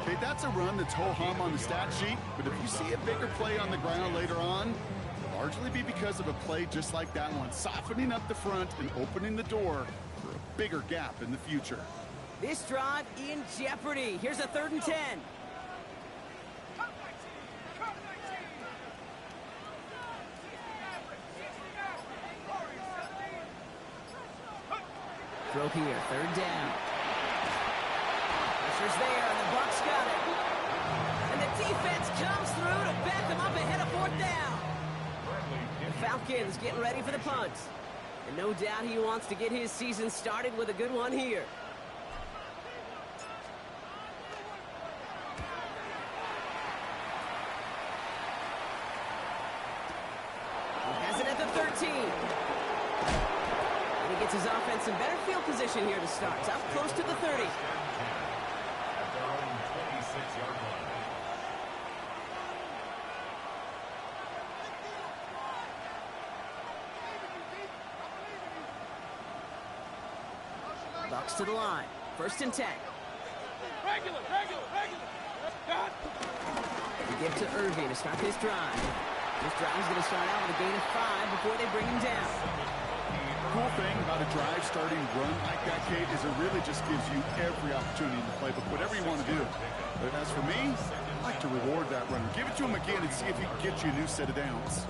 Okay, that's a run that's ho-hum on the stat sheet, but if you see a bigger play on the ground later on, it'll largely be because of a play just like that one, softening up the front and opening the door for a bigger gap in the future. This drive in jeopardy. Here's a 3rd and 10. Throw here, 3rd down. Pressure's there, and the Bucs got it. And the defense comes through to back them up ahead of 4th down. The Falcons getting ready for the punt. And no doubt he wants to get his season started with a good one here. He has it at the 13. And he gets his offense in better field position here to start. It's up close to the 30. Bucs to the line. 1st and 10. Regular. We give to Irving to start this drive. This drive is going to start out with a gain of 5 before they bring him down. The cool thing about a drive starting run like that, Kate, is it really just gives you every opportunity in the playbook, whatever you want to do. But as for me, I like to reward that runner. Give it to him again and see if he can get you a new set of downs.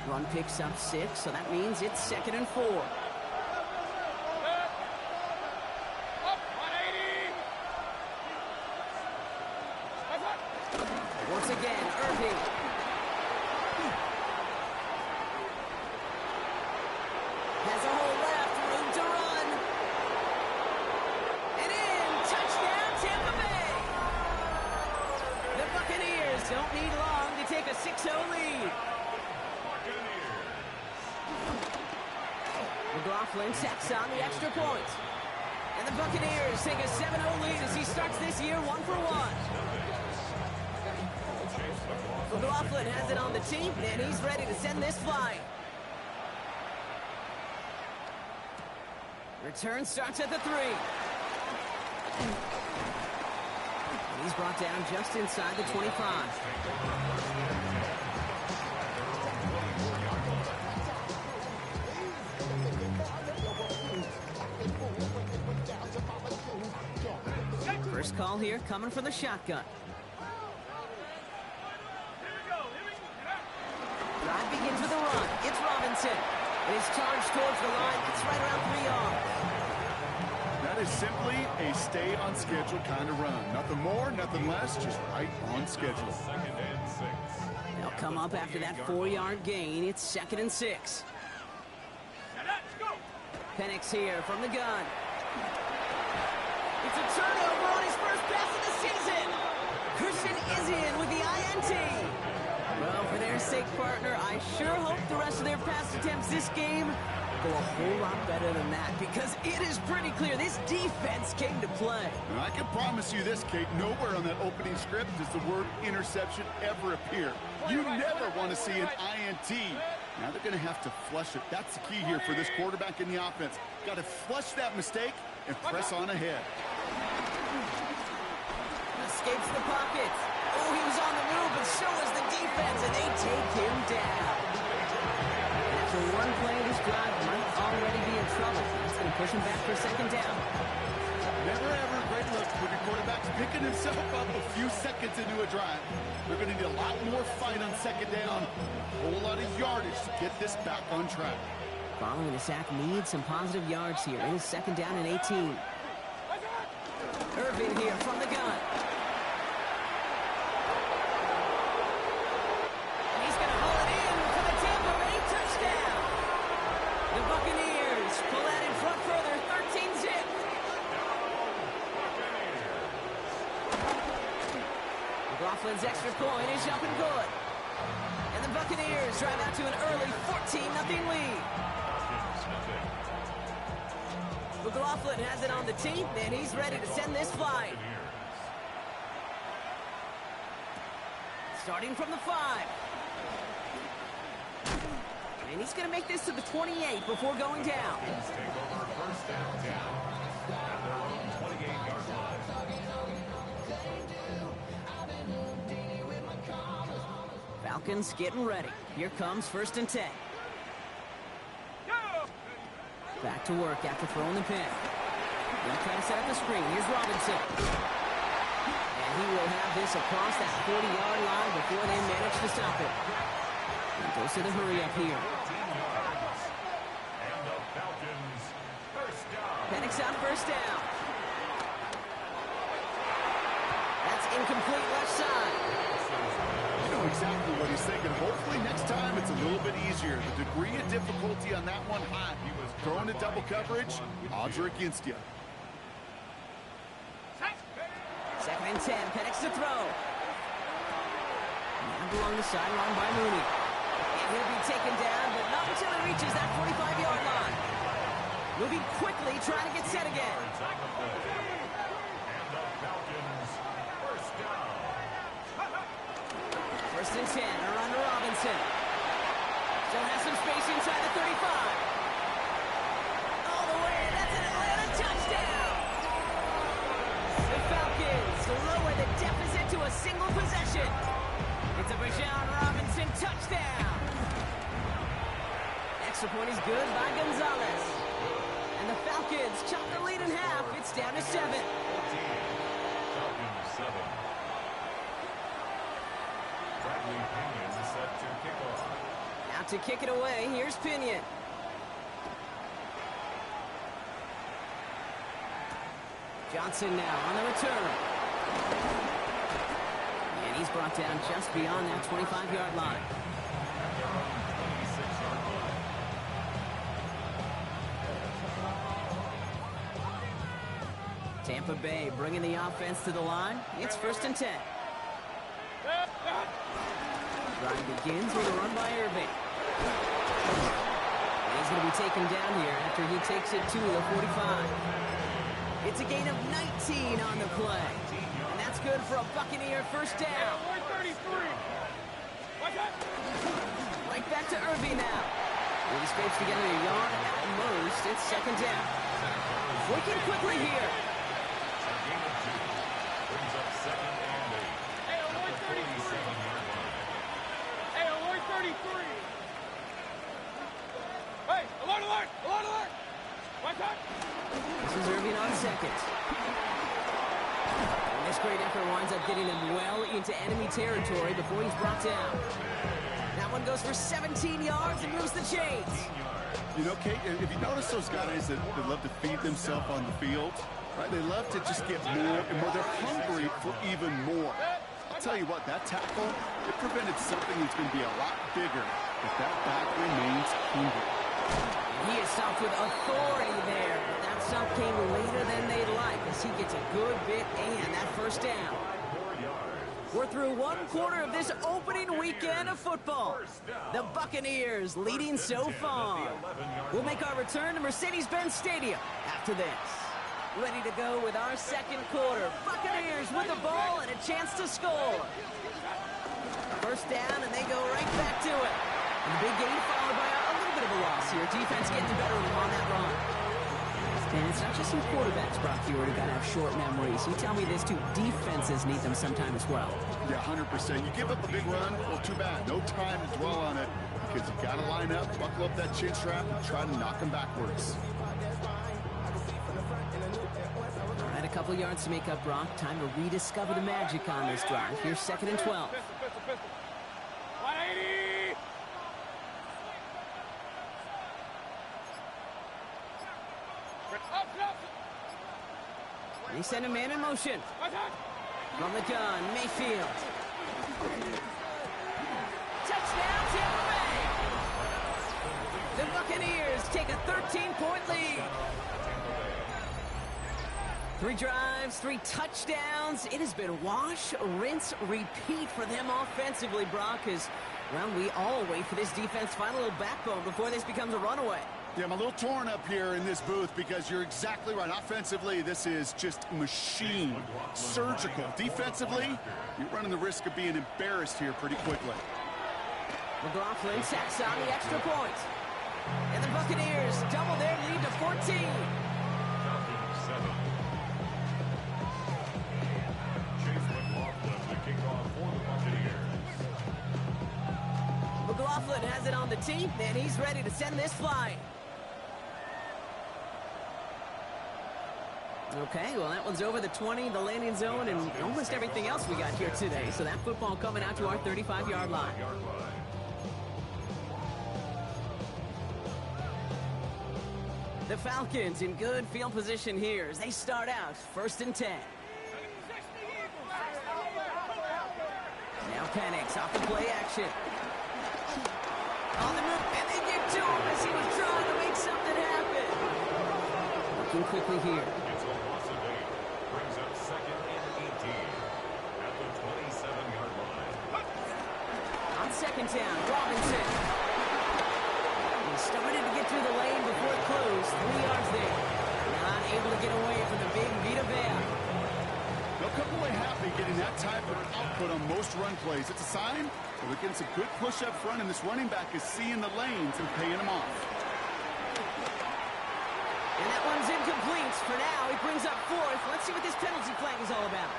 Run picks up 6, so that means it's 2nd and 4. Once again, Irving. Has a hole left, room to run. And in, touchdown Tampa Bay. The Buccaneers don't need long to take a 6-0 lead. McLaughlin sacks on the extra point. And the Buccaneers take a 7-0 lead as he starts this year 1-for-1. McLaughlin has it on the team, and he's ready to send this flying. Return starts at the 3. And he's brought down just inside the 25. First call here coming from the shotgun. Drive begins with a run. It's Robinson. And his charge towards the line. It's right around 3 yards. That is simply a stay on schedule kind of run. Nothing more, nothing less, just right on schedule. They'll come up after that 4-yard gain. It's 2nd and 6. Penix here from the gun. It's a turnover on his first pass of the season. Christian is in with the INT. Well, for their sake, partner, I sure hope the rest of their pass attempts this game go a whole lot better than that, because it is pretty clear this defense came to play. And I can promise you this, Kate, nowhere on that opening script does the word interception ever appear. You never want to see an INT. Now they're going to have to flush it. That's the key here for this quarterback in the offense. Got to flush that mistake and press on ahead. Escapes the pocket. Oh, he was on the move, but so was the defense, and they take him down. And after one play, this drive might already be in trouble. That's going to push him back for 2nd down. Never ever a great look when your quarterback's picking himself up a few seconds into a drive. They're going to need a lot more fight on 2nd down. A whole lot of yardage to get this back on track. Following the sack needs some positive yards here. It is 2nd down and 18. Irving here from the gun. And he's going to haul it in for the Tampa Bay touchdown. The Buccaneers pull that in front further, 13-zip. McLaughlin's extra point is up and good. And the Buccaneers drive out to an early 14-0 lead. McLaughlin has it on the team, and he's ready to send this flying. Starting from the 5. And he's going to make this to the 28 before going down. Falcons getting ready. Here comes 1st and 10. Back to work after throwing the pin. They'll try to set up the screen. Here's Robinson. And he will have this across that 40-yard line before they manage to stop it. And goes to the hurry up here. Penix on 1st down. That's incomplete left side. You know exactly what he's thinking. Hopefully next time it's a little bit easier. The degree of difficulty on that one high. He was throwing to double coverage. Odds are against you. 2nd and 10. Penix to throw. Now along the sideline by Mooney. And he'll be taken down, but not until he reaches that 45-yard line. Moving quickly, trying to get set again. 1st and 10, around to Robinson. Still has some space inside the 35. All the way, that's an Atlanta touchdown! The Falcons lower the deficit to a single possession. It's a Bijan Robinson touchdown. Extra point is good by Gonzalez. And the Falcons chop the lead in half. It's down to 7. Falcons 7. Bradley Pinion set to kick off. Now to kick it away, here's Pinion. Johnson now on the return. And he's brought down just beyond that 25-yard line. Tampa Bay bringing the offense to the line. It's 1st and 10. Drive begins with a run by Irving. And he's going to be taken down here after he takes it to the 45. It's a gain of 19 on the play. And that's good for a Buccaneer 1st down. Right back to Irving now. He scrapes together a yard at most. It's 2nd down. Working quickly here. Brings up 2nd and 8. Hey, alert 33. Hey, alert 33. Hey, alert, alert, alert, alert. Watch out. This is Irving on 2nd. And this great effort winds up getting him well into enemy territory before he's brought down. That one goes for 17 yards and moves the chains. You know, Kate, if you notice those guys that love to feed themselves on the field, right? They love to just get more and more. They're hungry for even more. I'll tell you what, that tackle, it prevented something that's going to be a lot bigger if that back remains hungry. He is stopped with authority there. But that stop came later than they'd like as he gets a good bit and that 1st down. We're through 1 quarter of this opening weekend of football. The Buccaneers leading so far. We'll make our return to Mercedes-Benz Stadium after this. Ready to go with our 2nd quarter. Buccaneers with the ball and a chance to score. 1st down, and they go right back to it. And the big gain followed by a little bit of a loss here. Defense getting the better of them on that run. And it's not just some quarterbacks, Brock, you already got to have short memories. You tell me this, too. Defenses need them sometime as well. Yeah, 100%. You give up a big run, well, too bad. No time to dwell on it because you got to line up, buckle up that chin strap, and try to knock them backwards. All right, a couple yards to make up, Brock. Time to rediscover the magic on this drive. Here's 2nd and 12. Pistol, pistol, pistol. 180. They send a man in motion. From the gun, Mayfield. Touchdown, Tampa Bay! The Buccaneers take a 13-point lead. 3 drives, 3 touchdowns. It has been wash, rinse, repeat for them offensively, Brock, as, well, we all wait for this defense to find a little backbone before this becomes a runaway. Yeah, I'm a little torn up here in this booth because you're exactly right. Offensively, this is just machine, surgical. Defensively, you're running the risk of being embarrassed here pretty quickly. McLaughlin sacks on the extra point. And the Buccaneers double their lead to 14. Falcons 7. Chase McLaughlin, the kickoff for the Buccaneers. and has it on the tee, and he's ready to send this flying. Okay, well, that one's over the 20, the landing zone, and almost everything else we got here today. So that football coming out to our 35-yard line. The Falcons in good field position here as they start out 1st and 10. Now Penix off the play action. On the move, and they get to him as he was trying to make something happen. Looking quickly here. It's a loss of 8. Brings up 2nd and 18 at the 27-yard line. On 2nd down, Robinson. He started to get through the lane before it closed. 3 yards there. Not able to get away from the big Vita Vea. They'll come away happy getting that type of output on most run plays. It's a sign that we're getting some good push up front, and this running back is seeing the lanes and paying them off. And that one's incomplete. For now, he brings up 4th. Let's see what this penalty flag is all about.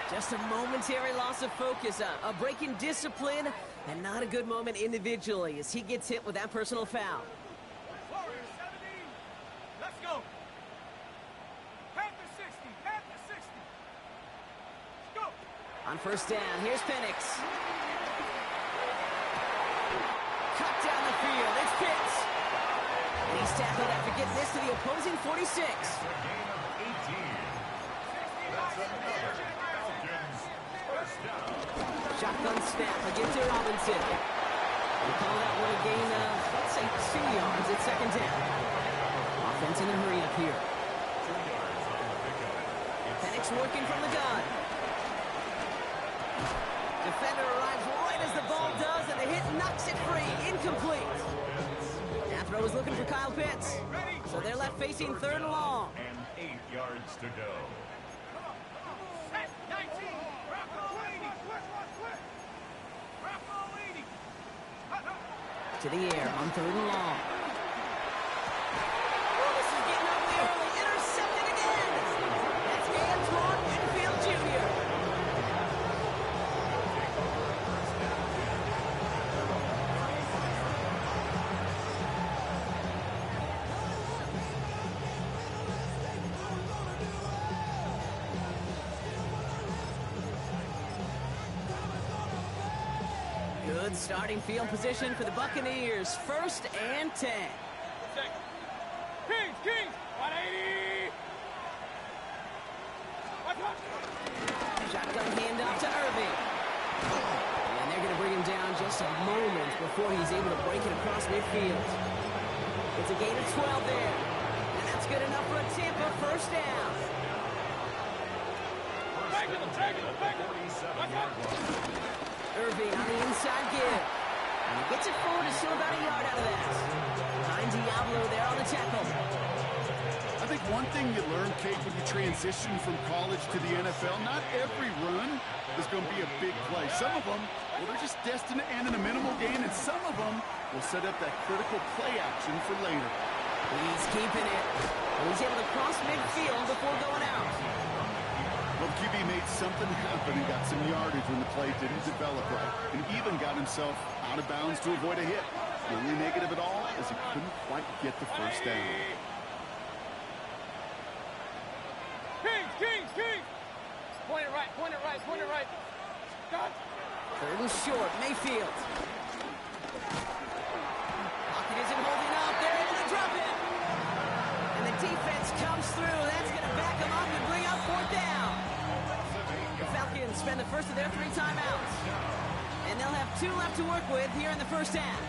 Just a momentary loss of focus, a break in discipline, and not a good moment individually as he gets hit with that personal foul. Warriors 17. Let's go. Panther 60. Panther 60. Let's go. On 1st down, here's Penix. Cut down the field. It's Pitts. And he's tackled after getting this to the opposing 46. A gain of 18. That's another Falcons first down. Shotgun snap against Robinson. We call that one a gain of, let's say, 2 yards at 2nd down. Offense in a hurry up here. 2 yards on the pickup. Penix working from the gun. Defender arrives right as the ball does, and the hit knocks it free. Incomplete. That throw is looking for Kyle Pitts. So they're left facing 3rd and long. And 8 yards to go. Set 19. Bravo 80. Bravo 80. To the air on 3rd and long. Oh, this is getting ugly early. Intercepted again. That's Antoine Winfield Jr. Good starting field position for the Buccaneers. 1st and 10. Kings. 180. Shotgun handoff to Irving. And they're going to bring him down just a moment before he's able to break it across midfield. It's a gain of 12 there. And that's good enough for a Tampa 1st down. Back to the 47-yard line. Irving on the inside give. And he gets it forward to still about a yard out of that. Behind Diablo there on the tackle. I think one thing you learn, Kate, when you transition from college to the NFL, not every run is going to be a big play. Some of them, well, they're just destined to end in a minimal gain, and some of them will set up that critical play action for later. He's keeping it. And he's able to cross midfield before going out. Well, QB made something happen and got some yardage when the play didn't develop right, and even got himself out of bounds to avoid a hit. The only negative at all is he couldn't quite get the 1st down. Kings. Point it right. Stop. 3rd and short, Mayfield. Pocket isn't holding up. They're able to drop it. And the defense comes through. That's going to back them up and bring up 4th down. The Falcons spend the first of their 3 timeouts. And they'll have 2 left to work with here in the 1st half.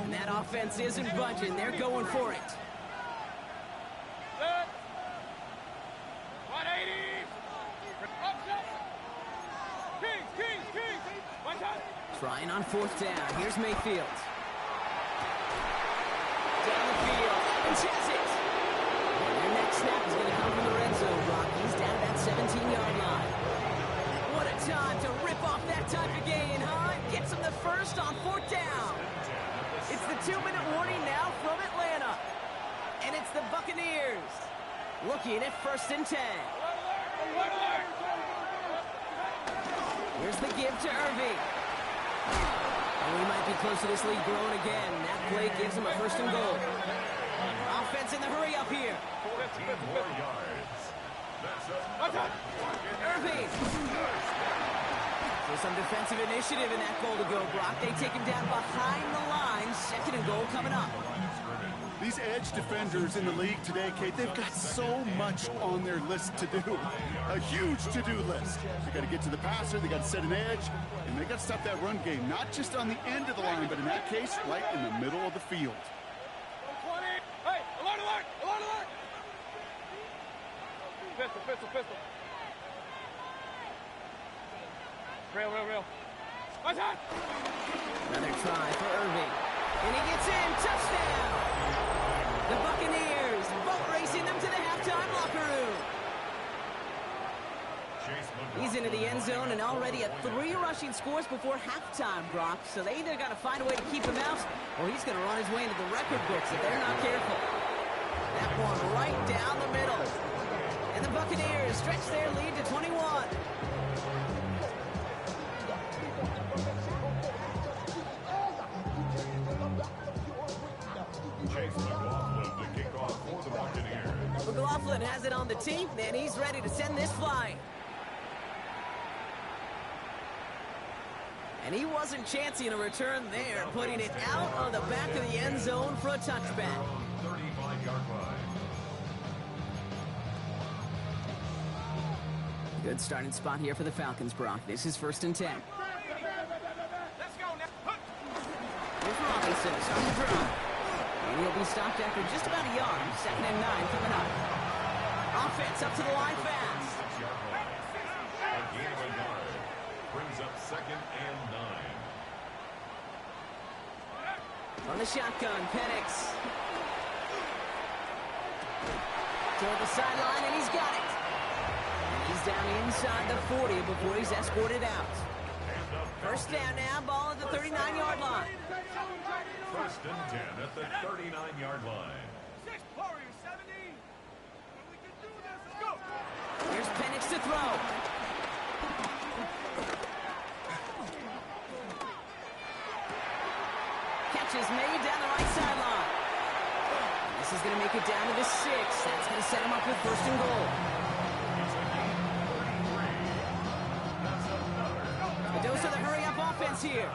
And that offense isn't budging. They're going for it. Set. 180. Up, Kings. One time. Trying on 4th down. Here's Mayfield. Down the field. Evans has it. And their next snap is going to come from the red zone, Brock. He's down at that 17-yard line. What a time to rip off that type of gain, huh? Gets him the first on 4th down. It's the 2-minute warning now from Atlanta. And it's the Buccaneers looking at 1st and 10. Here's the give to Irving. And we might be close to this lead growing again. That play gives him a 1st and goal. Offense in the hurry up here. 14 more yards. That's Irving. So some defensive initiative in that goal to go, Brock. They take him down behind the line. 2nd and goal coming up. These edge defenders in the league today, Kate, they've got so much on their list to do. A huge to-do list. They got to get to the passer, they got to set an edge, and they got to stop that run game, not just on the end of the line, but in that case, right in the middle of the field. 20. Hey, alert, alert, alert, alert. Pistol. Real. What's that? Another try for Irving. And he gets in. Touchdown! The Buccaneers boat racing them to the halftime locker room. He's into the end zone and already at 3 rushing scores before halftime, Brock. So they either got to find a way to keep him out, or he's going to run his way into the record books if they're not careful. That one right down the middle. And the Buccaneers stretch their lead to 21. Chase McLaughlin to kick off for the Buccaneers. McLaughlin has it on the tee, and he's ready to send this flying. And he wasn't chancing a return there, putting it out of the back of the end zone for a touchback. 35-yard line. Good starting spot here for the Falcons, Brock. This is 1st and 10. Let's go now. Here's Robinson starting to drive. And he'll be stopped after just about a yard. 2nd and 9 coming up. Offense up to the line fast. 6-yard line. A gain of a yard. Brings up 2nd and 9. On the shotgun, Penix. Toward the sideline, and he's got it. And he's down inside the 40 before he's escorted out. 1st down now, ball at the 39-yard line. 1st and 10 at the 39-yard line. 6 Warriors, 17. We can do this. Let's go. Here's Penix to throw. Catch is made down the right sideline. This is going to make it down to the 6. That's going to set him up with 1st and goal. The dose of the hurry-up offense here.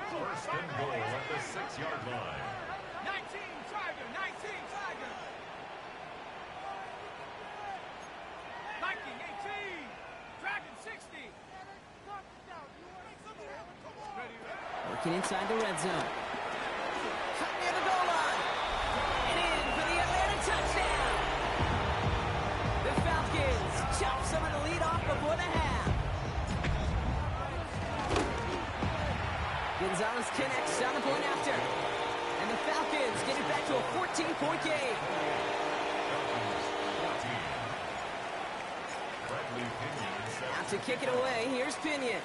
1st and goal at the 6-yard line. 19 Tiger. 18. Dragon 60. Working inside the red zone. Cut near the goal line. And in for the Atlanta touchdown. The Falcons chop some of the lead off before the half. Gonzalez connects on the point after. And the Falcons get it back to a 14-point game. Out to kick it away, here's Pinion.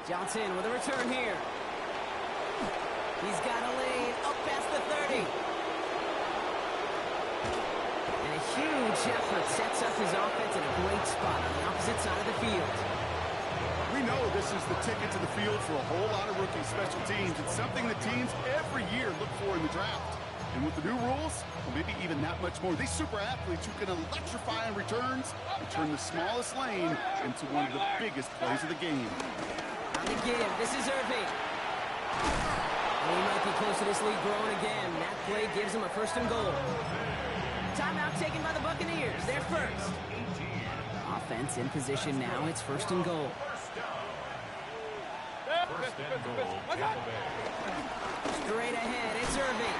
Johnson with a return here. He's got a lane up past the 30. And a huge effort sets up his offense in a great spot on the opposite side of the field. We know this is the ticket to the field for a whole lot of rookie special teams. It's something that teams every year look for in the draft. And with the new rules, well, maybe even that much more, these super athletes who can electrify on returns and turn the smallest lane into one of the biggest plays of the game. On the give, this is Irving. And he might be close to this lead growing again. That play gives him a 1st and goal. Timeout taken by the Buccaneers. They're first. Offense in position now. It's 1st and goal. 1st and goal, Tampa Bay. Straight ahead, it's Irving.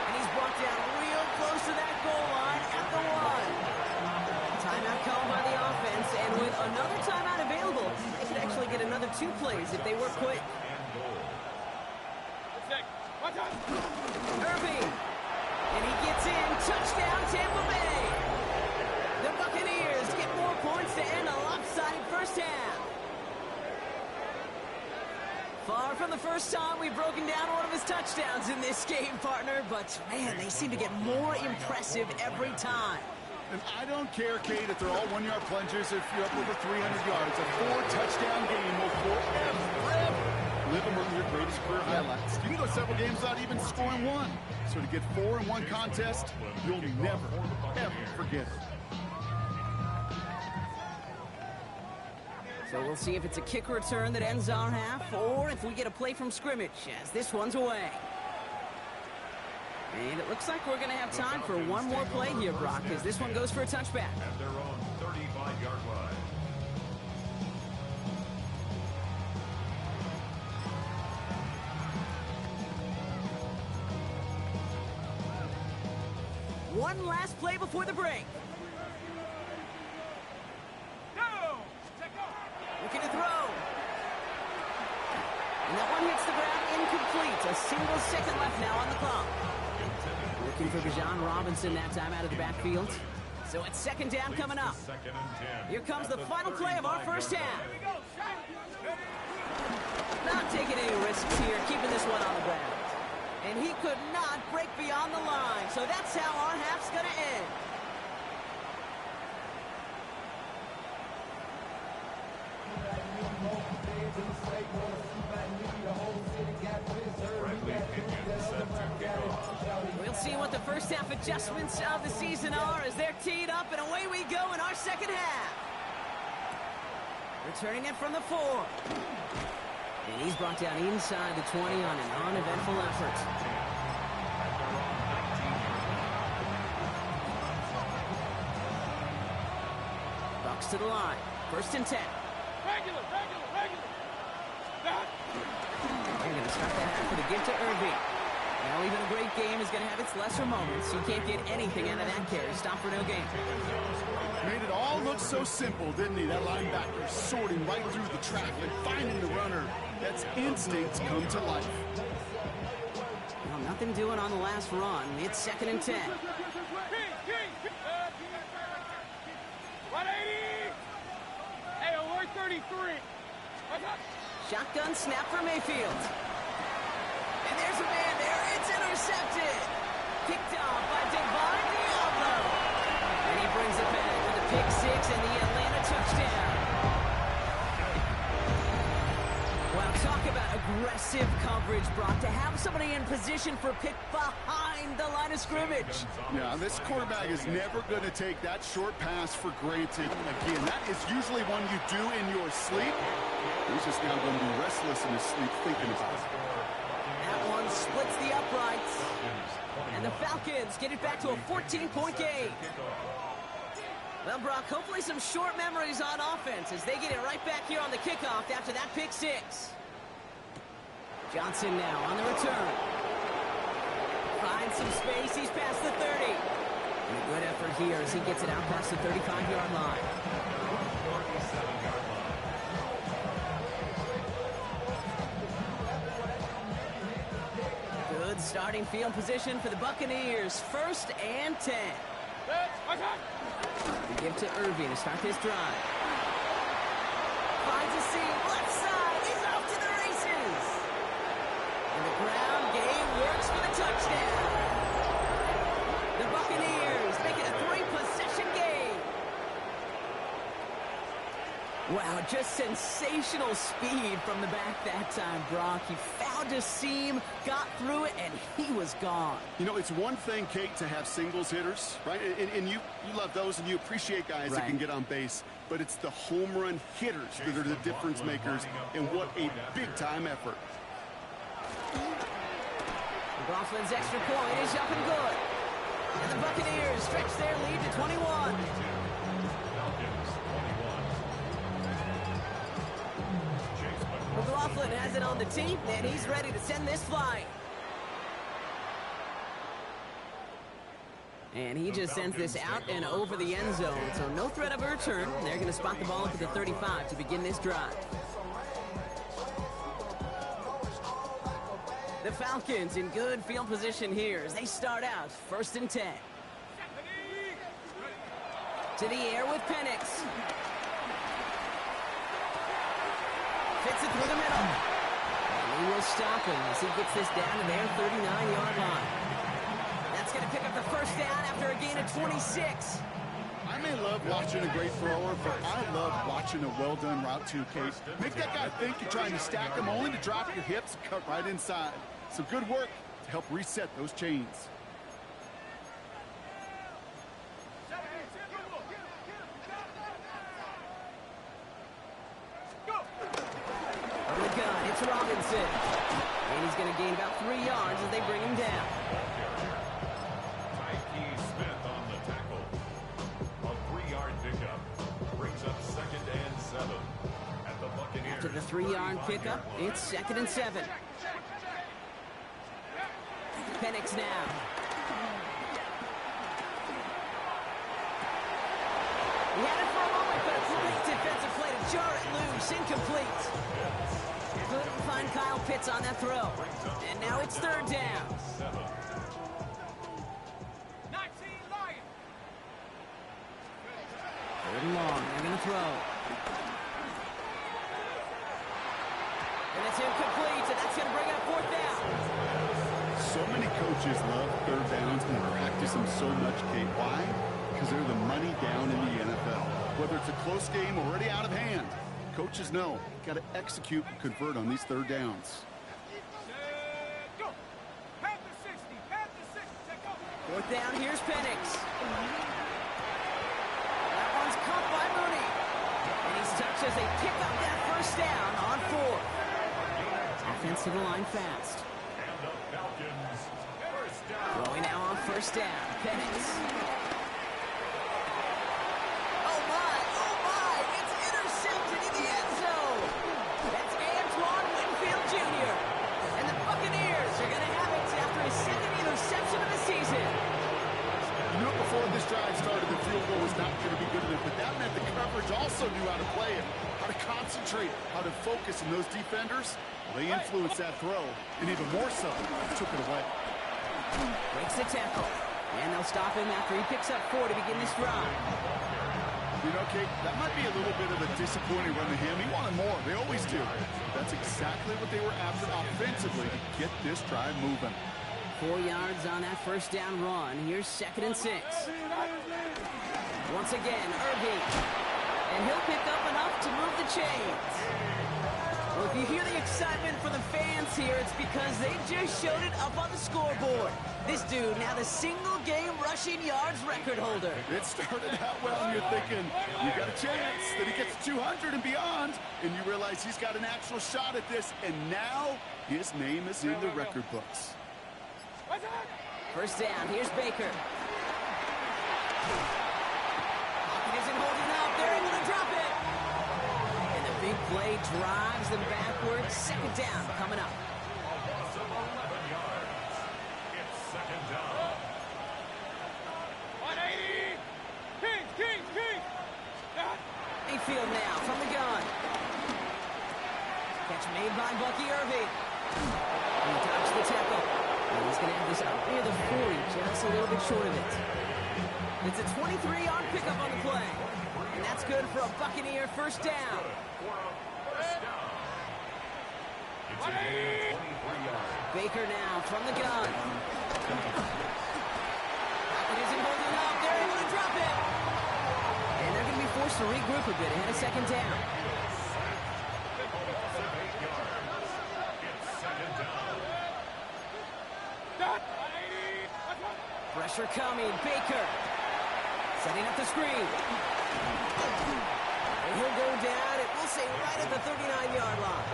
And he's brought down real close to that goal line at the 1. Timeout called by the offense, and with another timeout available, they could actually get another 2 plays if they work quick. Irving. And he gets in. Touchdown, Tampa Bay. The Buccaneers get more points to end a lopsided first half. Far from first time we've broken down one of his touchdowns in this game, partner, but man, they seem to get more impressive every time. And I don't care, Kate, if they're all one-yard plungers, if you're up over 300 yards. A 4-touchdown game will forever live among your greatest career highlights. You can go several games without even scoring one. So to get 4 in one contest, you'll never, ever forget it. So we'll see if it's a kick return that ends our half, or if we get a play from scrimmage, as this one's away. And it looks like we're going to have time for one more play here, Brock, as this one goes for a touchback. At their own 35-yard line. One last play before the break. Looking to throw. And that one hits the ground incomplete. A single second left now on the clock. Looking for Bijan Robinson that time out of the backfield. So it's second down coming up. Here comes the final play of our first half. Not taking any risks here, keeping this one on the ground. And he could not break beyond the line. So that's how our half's going to end. We'll see what the first half adjustments of the season are as they're teed up, and away we go in our second half. Returning it from the 4. And he's brought down inside the 20 on an uneventful effort. Bucks to the line. First and 10. Regular. They're going to start that half with a give to Irving. Now, even a great game is going to have its lesser moments. You can't get anything out of that carry. Stop for no gain. Made it all look so simple, didn't he? That linebacker sorting right through the traffic, finding the runner. That's instincts come to life. Well, nothing doing on the last run. It's second and 10. 180. Hey, we're 33. Shotgun snap for Mayfield. And there's a man there. It's intercepted. Picked off by Devon Diablo. And he brings it back with a pick 6 and the Atlanta touchdown. Well, talk about aggressive coverage, Brock. To have somebody in position for a pick behind the line of scrimmage. Yeah, this quarterback is never going to take that short pass for granted. Again, that is usually one you do in your sleep. He's just now going to be restless in his sleep thinking about it. That one splits the uprights. And the Falcons get it back to a 14-point game. Well, Brock, hopefully some short memories on offense as they get it right back here on the kickoff after that pick 6. Johnson now on the return. Finds some space. He's past the 30. And a good effort here as he gets it out past the 35-yard line. Good starting field position for the Buccaneers. First and 10. Give to Irving to start this drive. Finds a seam, left side, he's off to the races. And the ground game works for the touchdown. The Buccaneers make it a 3-possession game. Wow, just sensational speed from the back that time, Brock. He found a seam, got through it, and he was gone. You know, it's one thing, Kate, to have singles hitters, right? And you love those, and you appreciate guys that can get on base. But it's the home run hitters that are the difference makers, and what a big-time effort. McLaughlin's extra point is up and good. And the Buccaneers stretch their lead to 21. McLaughlin has it on the tee, and he's ready to send this flying. And he just sends this out and over the end zone, so no threat of a return. They're going to spot the ball up at the 35 to begin this drive. The Falcons in good field position here as they start out first and 10. To the air with Penix. Fits it through the middle. And He will stop him as he gets this down to their 39-yard line. That's going to pick up the first down after a gain of 26. I may love watching a great thrower, but I love watching a well-done route too, Kate. Make that guy think you're trying to stack him only to drop your hips and cut right inside. So good work to help reset those chains. From the gun, it's Robinson. And he's going to gain about 3 yards as they bring him down. Tyke Smith on the tackle. A 3-yard pickup brings up 2nd and 7. And the Buccaneers. After the 3-yard pickup, it's 2nd and 7. Penix now. He had it for a moment, but a great defensive play to jar it loose. Incomplete. Couldn't find Kyle Pitts on that throw. And now it's 3rd down. 19 Lions. 3rd and long. They're going to throw. And it's incomplete, and that's going to bring up 4th down. So many coaches love 3rd downs and practice them so much, Kate. Why? Because they're the money down in the NFL. Whether it's a close game already out of hand, coaches know got to execute and convert on these 3rd downs. Go. Have the 60. Have the 60. Take over. 4th down, here's Penix. That one's caught by Mooney. And he's touched as they pick up that 1st down on 4th. Offense to the line fast. And the Falcons. 1st down. Throwing now on 1st down. Penix. Oh my, it's intercepted in the end zone. That's Antoine Winfield Jr. And the Buccaneers are going to have it after his 2nd interception of the season. You knew before this drive started the field goal was not going to be good enough, but that meant the coverage also knew how to play it, how to concentrate, how to focus, and those defenders, well, they influenced that throw, and even more so, took it away. Breaks the tackle. And they'll stop him after he picks up 4 to begin this drive. You know, Kate, that might be a little bit of a disappointing run to him. He wanted more. They always do. That's exactly what they were after offensively to get this drive moving. 4 yards on that 1st down run. Here's 2nd and 6. Once again, Irving. And he'll pick up enough to move the chains. Well, if you hear the excitement from the fans here, it's because they just showed it up on the scoreboard. This dude, now the single-game rushing yards record holder. It started out well, and you're thinking, you got a chance that he gets 200 and beyond, and you realize he's got an actual shot at this, and now his name is in the record books. 1st down, here's Baker. Hopkins isn't holding up, they're able to drop it. And the big play drives them backwards. 2nd down coming up. A loss of 11 yards. It's 2nd down. 180. King. Mayfield now from the gun. Catch made by Bucky Irving. He dodged the tackle. And he's going to have this up near the 40, just a little bit short of it. It's a 23-yard pickup on the play. And that's good for a Buccaneer 1st down. It's a gain of 23 yards. Baker now from the gun. It isn't holding up. They're able to drop it. And they're going to be forced to regroup a bit ahead of 2nd down. Pressure coming. Baker setting up the screen. And he'll go down, and we'll say right at the 39-yard line.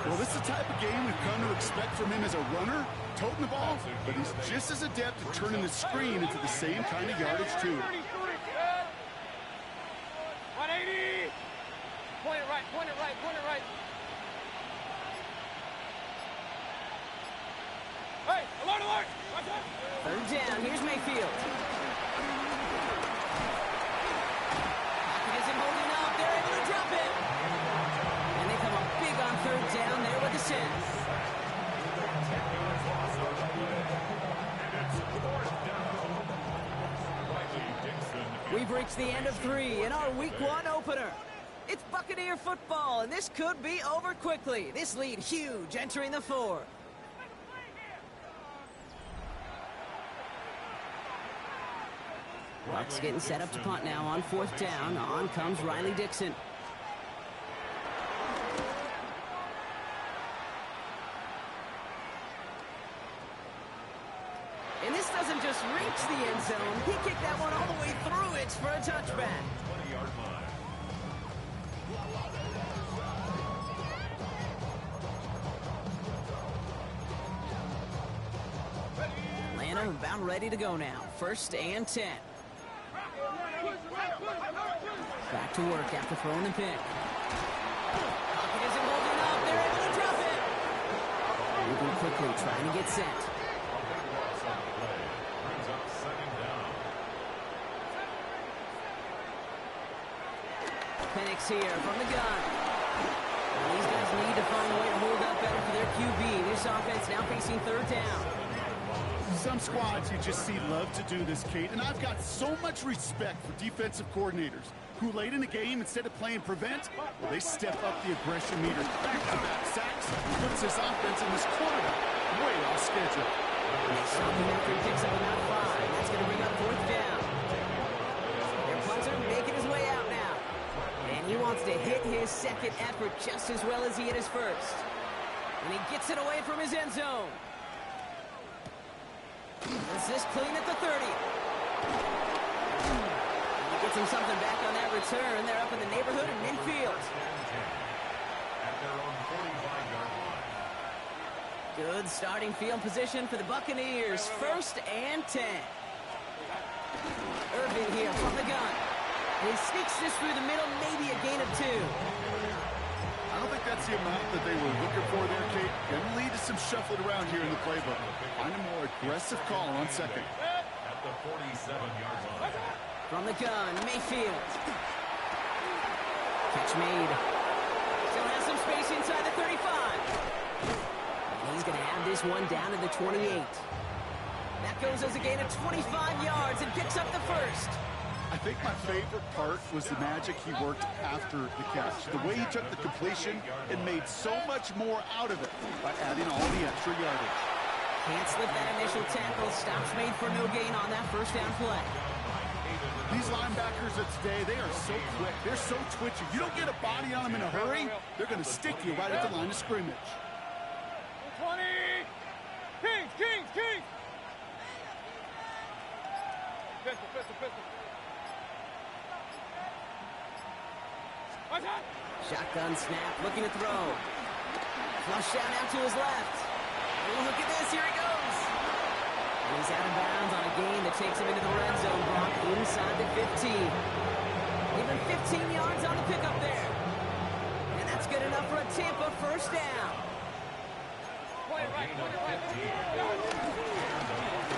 Well, this is the type of game we've come to expect from him as a runner, toting the ball, but he's just as adept at turning the screen into the same kind of yardage, too. 180. Point it right. Hey, alert. Watch out. 3rd down, here's Mayfield. Pocket isn't holding up, they're able to drop it. And they come up big on 3rd down there with the send. We've reached the end of 3 in our Week 1 opener. It's Buccaneer football, and this could be over quickly. This lead huge, entering the fourth. Bucks getting set up to punt now on fourth down. On comes Riley Dixon. And this doesn't just reach the end zone. He kicked that one all the way through it for a touchback. 20-yard line. Atlanta about ready to go now. 1st and 10. Back to work after throwing the pick. Pocket isn't holding up. They're able to drop it. Moving quickly, trying to get set. Brings up second down. Penix here from the gun. Well, these guys need to find a way to hold up better for their QB. This offense now facing 3rd down. Some squads you just see love to do this, Kate, and I've got so much respect for defensive coordinators who late in the game, instead of playing prevent, well, they step up the aggression meter. Back-to-back sacks puts this offense and this quarterback way off schedule. Something after he picks up about 5. That's going to bring up 4th down. Their punter making his way out now. And he wants to hit his second effort just as well as he hit his first. And he gets it away from his end zone. Is this clean at the 30? He gets him something back on that return. They're up in the neighborhood in midfield. At their own 45-yard line. Good starting field position for the Buccaneers. 1st and 10. Irving here from the gun. He sneaks this through the middle, maybe a gain of 2. I don't think that's the amount that they were looking for there, Kate. Going to lead to some shuffling around here in the playbook. Find a more aggressive call on second. At the 47-yard line. From the gun, Mayfield. Catch made. Still has some space inside the 35. He's going to have this one down to the 28. That goes as a gain of 25 yards and picks up the first. I think my favorite part was the magic he worked after the catch. The way he took the completion and made so much more out of it by adding all the extra yardage. Can't slip that initial tackle. Stops made for no gain on that 1st down play. These linebackers of today, they are so quick. They're so twitchy. You don't get a body on them in a hurry, they're going to stick you right at the line of scrimmage. 20! Kings! Kings! Kings! Pistol, pistol, pistol. Shotgun snap, looking to throw. Flush out now to his left. Oh, look at this, here he goes. And he's out of bounds on a gain that takes him into the red zone, Brock, inside the 15. Even 15 yards on the pickup there. And that's good enough for a Tampa 1st down.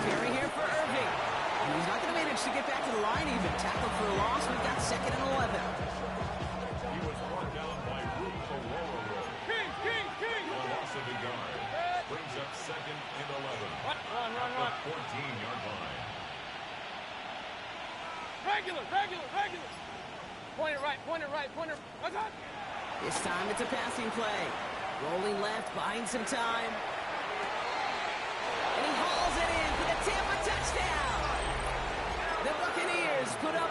Carry here for Irving. And he's not going to manage to get back to the line even. Tackled for a loss, we've got 2nd and 11. He was brought down by Rudy Aurora. Kings! Kings! Kings! The loss of a yard. Brings up 2nd and 11. Run! At the 14-yard line. Regular! Regular! Regular! Point it right! Point it right! Point it... This time it's a passing play. Rolling left, buying some time. And he hauls it in for the Tampa touchdown. The Buccaneers put up